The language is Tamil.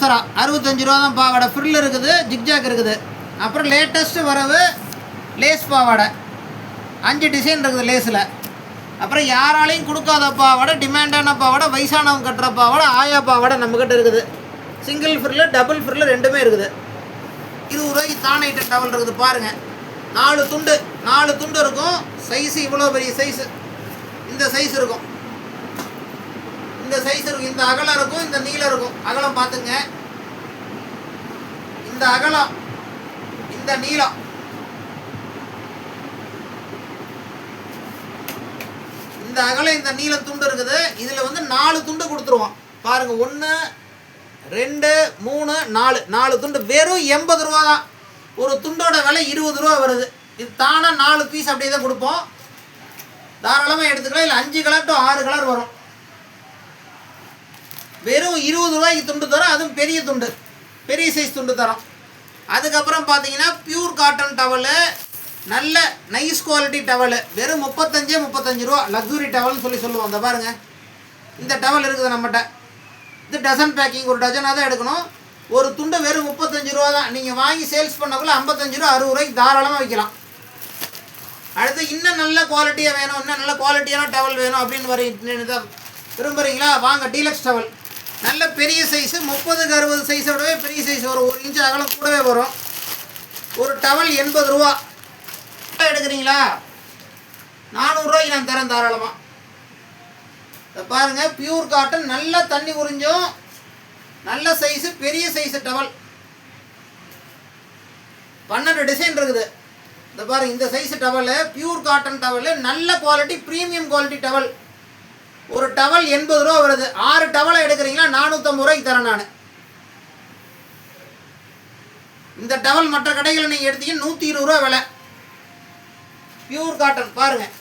65 ரூபா தான் பாவாடை. ஃப்ரில் இருக்குது, ஜிக்ஜாக் இருக்குது. அப்புறம் லேட்டஸ்ட்டு வரவு லேஸ் பாவாடை 5 டிசைன் இருக்குது லேஸில். அப்புறம் யாராலையும் கொடுக்காத பாவாடை, டிமாண்டான பாவாடை, வயசானவங்க கட்டுற பாவாடை, ஆயா பாவாடை நம்மக்கிட்ட இருக்குது. சிங்கிள் ஃப்ரில்லு, டபுள் ஃப்ரில்லு ரெண்டுமே இருக்குது. 20 ரூபாய்க்கு தான் ஐட்டம் டவல் இருக்குது பாருங்கள். 4 துண்டு இருக்கும். சைஸு இவ்வளோ பெரிய சைஸு, இந்த சைஸ் இருக்கும், இந்த சைஸ் இருக்கும், இந்த அகலம் இருக்கும், இந்த நீளம் இருக்கும். அகலம் பார்த்துங்க, இந்த அகலம், இந்த நீளம், இந்த அகலம், இந்த நீளம் துண்டு இருக்குது. இதில் வந்து 4 துண்டு கொடுத்துருவோம் பாருங்கள். 1 2 3 4 துண்டு. வெறும் 80 ரூபா தான். ஒரு துண்டோட விலை 20 ரூபா வருது. இது தானாக 4 பீஸ் அப்படியே தான் கொடுப்போம். தாராளமாக எடுத்துக்கலாம். இல்லை 5 கலர் டு 6 கலர் வரும். வெறும் 20 ரூபாய்க்கு துண்டு தரோம். அதுவும் பெரிய துண்டு, பெரிய சைஸ் துண்டு தரோம். அதுக்கப்புறம் பார்த்தீங்கன்னா பியூர் காட்டன் டவலு, நல்ல நைஸ் குவாலிட்டி டவலு. வெறும் 35 ரூபா. லக்ஸுரி டவல்னு சொல்லுவோம். அந்த பாருங்கள், இந்த டவல் இருக்குது நம்மகிட்ட. இது டசன் பேக்கிங், ஒரு டஜனாக தான் எடுக்கணும். ஒரு துண்டு வெறும் 35 ரூபா தான். நீங்கள் வாங்கி சேல்ஸ் பண்ணக்குள்ள 55 ரூபா 60 ரூபாய்க்கு தாராளமாக வைக்கலாம். அடுத்து இன்னும் நல்ல குவாலிட்டியாக வேணும், இன்னும் நல்ல குவாலிட்டியான டவல் வேணும் அப்படின்னு விரும்புகிறீங்களா? வாங்க, டீலக்ஸ் டவல். நல்ல பெரிய சைஸு, 30க்கு 60 சைஸோடவே பெரிய சைஸ் வரும். 1 இன்ச்சு அகலம் கூடவே வரும். ஒரு டவல் 80 ரூபா. எடுக்கிறீங்களா? 400 ரூபாய்க்கு நான் தரேன் தாராளமாக. இதை பாருங்கள், பியூர் காட்டன், நல்லா தண்ணி உறிஞ்சும், நல்ல சைஸு, பெரிய சைஸு டவல். 12 டிசைன் இருக்குது. இந்த பாருங்கள், இந்த size towel, pure cotton towel, நல்ல குவாலிட்டி, ப்ரீமியம் குவாலிட்டி டவல். ஒரு டவல் 80 ரூபா வருது. 6 டவலை எடுக்கிறீங்களா? 450 ரூபாய்க்கு தரேன் நான். இந்த டவல் மற்ற கடைகளில் நீங்கள் எடுத்தீங்கன்னா 120 ரூபா விலை. பியூர் காட்டன் பாருங்கள்.